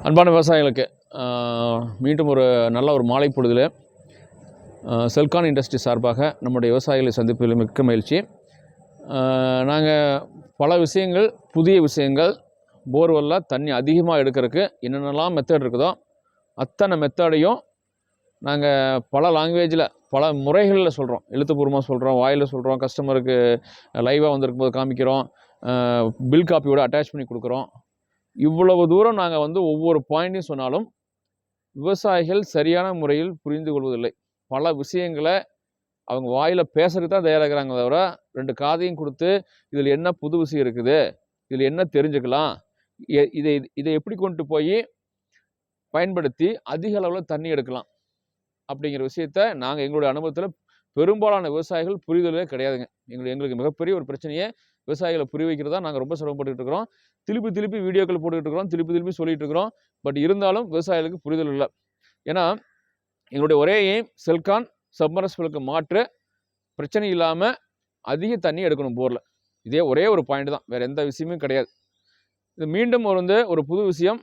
அன்பான விவசாயிகளுக்கு மீண்டும் ஒரு நல்ல ஒரு மாலை பொழுதில் செல்கான் இண்டஸ்ட்ரி சார்பாக நம்முடைய விவசாயிகளை சந்திப்பதில் மிக்க மகிழ்ச்சி. நாங்கள் பல விஷயங்கள், புதிய விஷயங்கள், போர்வெல்லில் தண்ணி அதிகமாக எடுக்கிறதுக்கு என்னென்னலாம் மெத்தட் இருக்குதோ அத்தனை மெத்தடையும் நாங்கள் பல லாங்குவேஜில் பல முறைகளில் சொல்கிறோம். எழுத்துப்பூர்வமாக சொல்கிறோம், வாயில் சொல்கிறோம், கஸ்டமருக்கு லைவாக வந்திருக்கும்போது காமிக்கிறோம், பில் காப்பியோடு அட்டாச் பண்ணி கொடுக்குறோம். இவ்வளவு தூரம் நாங்கள் ஒவ்வொரு பாயிண்ட்டையும் சொன்னாலும் விவசாயிகள் சரியான முறையில் புரிந்து கொள்வதில்லை. பல விஷயங்களை அவங்க வாயில் பேசுறதுக்கு தான் தயாராகிறாங்க, தவிர ரெண்டு காதையும் கொடுத்து இதில் என்ன புது விஷயம் இருக்குது, இதில் என்ன தெரிஞ்சுக்கலாம், இதை எப்படி கொண்டு போய் பயன்படுத்தி அதிக அளவில் தண்ணி எடுக்கலாம் அப்படிங்கிற விஷயத்த நாங்கள் எங்களுடைய அனுபவத்தில் பெரும்பாலான விவசாயிகள் புரிதலே கிடையாதுங்க. எங்களுக்கு மிகப்பெரிய ஒரு பிரச்சனையே விவசாயிகளை புரிய வைக்கிறதா நாங்கள் ரொம்ப சிரமப்பட்டுக்கிட்டு இருக்கிறோம். திருப்பி வீடியோக்கள் போட்டுக்கிட்டு இருக்கிறோம், திருப்பி சொல்லிட்டு இருக்கிறோம். பட் இருந்தாலும் விவசாயிகளுக்கு புரிதல் இல்லை. ஏன்னா எங்களுடைய ஒரே எய்ம் செல்கான் சப்மர்சிபிளுக்கு மாற்று பிரச்சனை இல்லாமல் அதிக தண்ணி எடுக்கணும் போரில். இதே ஒரே ஒரு பாயிண்ட் தான், வேறு எந்த விஷயமும் கிடையாது. இது மீண்டும் ஒரு புது விஷயம்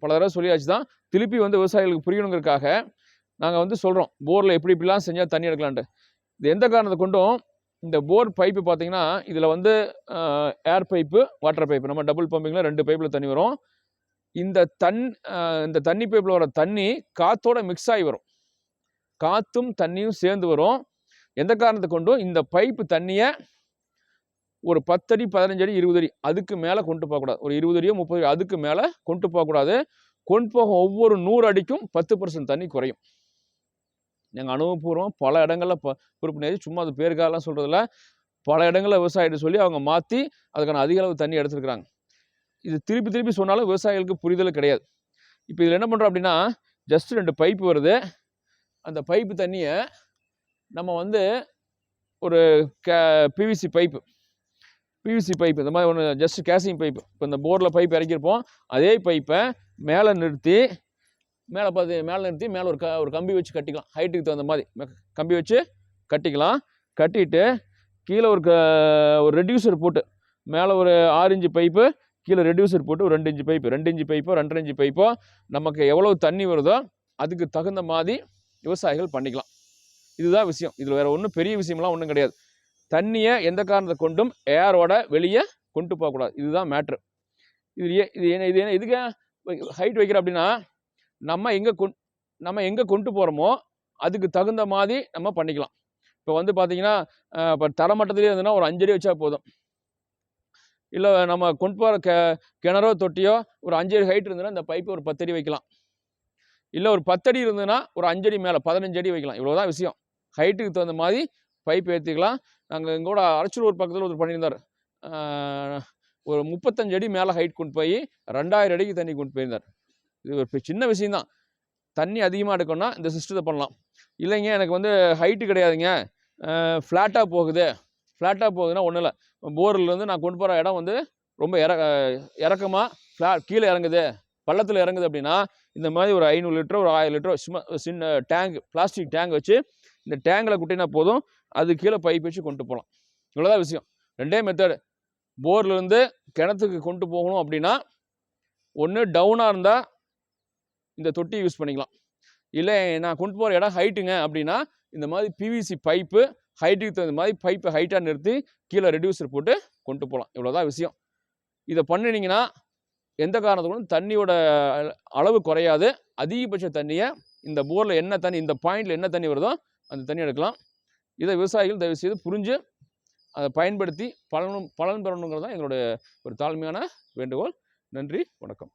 பல தடவை சொல்லியாச்சு தான். திருப்பி விவசாயிகளுக்கு புரியணுங்கிறதுக்காக நாங்கள் சொல்கிறோம் போரில் இப்படிலாம் செஞ்சால் தண்ணி எடுக்கலான்ட்டு. இது எந்த காரணத்தை கொண்டும் இந்த போர் பைப்பு பார்த்தீங்கன்னா இதில் ஏர் பைப்பு, வாட்டர் பைப்பு, நம்ம டபுள் பம்பிங்கில் 2 பைப்பில் தண்ணி வரும். இந்த தண்ணி பைப்பில் வர தண்ணி காற்றோட மிக்ஸ் ஆகி வரும், காற்றும் தண்ணியும் சேர்ந்து வரும். எந்த காரணத்தை கொண்டும் இந்த பைப்பு தண்ணியை ஒரு 10 அடி 15 அடி 20 அடி அதுக்கு மேலே கொண்டு போகக்கூடாது. ஒரு 20 அடியோ 30 அடி அதுக்கு மேலே கொண்டு போகக்கூடாது. கொண்டு போக ஒவ்வொரு 100 அடிக்கும் 10% தண்ணி குறையும். நாங்கள் அனுபவபூர்வம் பல இடங்களில் குறிப்பிட்டு சும்மா அது பேருக்காகலாம் சொல்கிறதில்ல, பல இடங்களில் விவசாயிகிட்ட சொல்லி அவங்க மாற்றி அதுக்கான அதிக அளவு தண்ணி எடுத்துருக்குறாங்க. இது திருப்பி சொன்னாலும் விவசாயிகளுக்கு புரிதல் கிடையாது. இப்போ இதில் என்ன பண்ணுறோம் அப்படின்னா, ஜஸ்ட் 2 பைப்பு வருது. அந்த பைப்பு தண்ணியை நம்ம ஒரு பிவிசி பைப்பு இந்த மாதிரி ஒன்று ஜஸ்ட் கேசிங் பைப்பு, இப்போ இந்த போரில் பைப் இறக்கியிருப்போம், அதே பைப்பை மேலே நிறுத்தி மேலே ஒரு கம்பி வச்சு கட்டிக்கலாம். ஹைட்டுக்கு தகுந்த மாதிரி கம்பி வச்சு கட்டிக்கலாம். கட்டிட்டு கீழே ஒரு ரெடியூசர் போட்டு மேலே ஒரு 6 இன்ச்சு பைப்பு, கீழே ரெடியூசர் போட்டு ஒரு 2 இன்ச்சு பைப்பு, 2 இன்ச்சு பைப்போ 2.5 இன்ச்சு பைப்போ நமக்கு எவ்வளோ தண்ணி வருதோ அதுக்கு தகுந்த மாதிரி விவசாயிகள் பண்ணிக்கலாம். இதுதான் விஷயம். இதில் வேறு ஒன்றும் பெரிய விஷயம்லாம் ஒன்றும் கிடையாது. தண்ணியை எந்த காரணத்தை கொண்டும் ஏரோட வெளியே கொண்டு போகக்கூடாது. இதுதான் மேட்ரு. இது எதுக்கு ஹைட் வைக்கிற அப்படின்னா, நம்ம எங்கே கொண்டு போகிறோமோ அதுக்கு தகுந்த மாதிரி நம்ம பண்ணிக்கலாம். இப்போ பார்த்தீங்கன்னா, இப்போ தரமட்டத்திலே இருந்ததுன்னா ஒரு 5 அடி வச்சா போதும். இல்லை நம்ம கொண்டு போகிற கிணறோ தொட்டியோ ஒரு 5 அடி ஹைட் இருந்ததுன்னா இந்த பைப்பு ஒரு 10 அடி வைக்கலாம். இல்லை ஒரு 10 அடி இருந்ததுன்னா ஒரு 5 அடி மேலே 15 அடி வைக்கலாம். இவ்வளோதான் விஷயம். ஹைட்டுக்கு தகுந்த மாதிரி பைப் ஏற்றிக்கலாம். நாங்கள் எங்கூட அரச்சூர் பக்கத்தில் ஒருத்தர் பண்ணியிருந்தார். ஒரு 35 அடி மேலே ஹைட் கொண்டு போய் 2000 அடிக்கு தண்ணி கொண்டு போயிருந்தார். இது ஒரு சின்ன விஷயந்தான். தண்ணி அதிகமாக எடுக்கணும்னா இந்த சிஸ்டத்தை பண்ணலாம். இல்லைங்க எனக்கு ஹைட்டு கிடையாதுங்க, ஃப்ளாட்டாக போகுதுன்னா ஒன்றும் இல்லை. போர்லேருந்து நான் கொண்டு போகிற இடம் ரொம்ப இறக்கமாக கீழே இறங்குது, பள்ளத்தில் இறங்குது அப்படின்னா இந்த மாதிரி ஒரு 500 லிட்டரோ ஒரு 1000 லிட்டரோ சும்மா சின்ன டேங்க், பிளாஸ்டிக் டேங்க் வச்சு இந்த டேங்கில் குட்டினா போதும், அது கீழே பைப் வச்சு கொண்டு போகலாம். இவ்வளோதான் விஷயம். 2 மெத்தடு. போர்லேருந்து கிணத்துக்கு கொண்டு போகணும் அப்படின்னா ஒன்று டவுனாக இருந்தால் இந்த தொட்டி யூஸ் பண்ணிக்கலாம். இல்லை நான் கொண்டு போகிற இடம் ஹைட்டுங்க அப்படின்னா இந்த மாதிரி பிவிசி பைப்பு ஹைட்டுக்கு தகுந்த மாதிரி பைப்பை ஹைட்டாக நிறுத்தி கீழே ரெடியூசர் போட்டு கொண்டு போகலாம். இவ்வளோதான் விஷயம். இதை பண்ணினீங்கன்னா எந்த காரணத்துக்கும் தண்ணியோட அளவு குறையாது. அதிகபட்ச தண்ணியை இந்த போரில் என்ன தண்ணி, இந்த பாயிண்டில் என்ன தண்ணி வருதோ அந்த தண்ணி எடுக்கலாம். இதை விவசாயிகள் தயவு செய்து புரிஞ்சு அதை பயன்படுத்தி பலன் பெறணுங்கிறது தான் எங்களுடைய ஒரு தாழ்மையான வேண்டுகோள். நன்றி, வணக்கம்.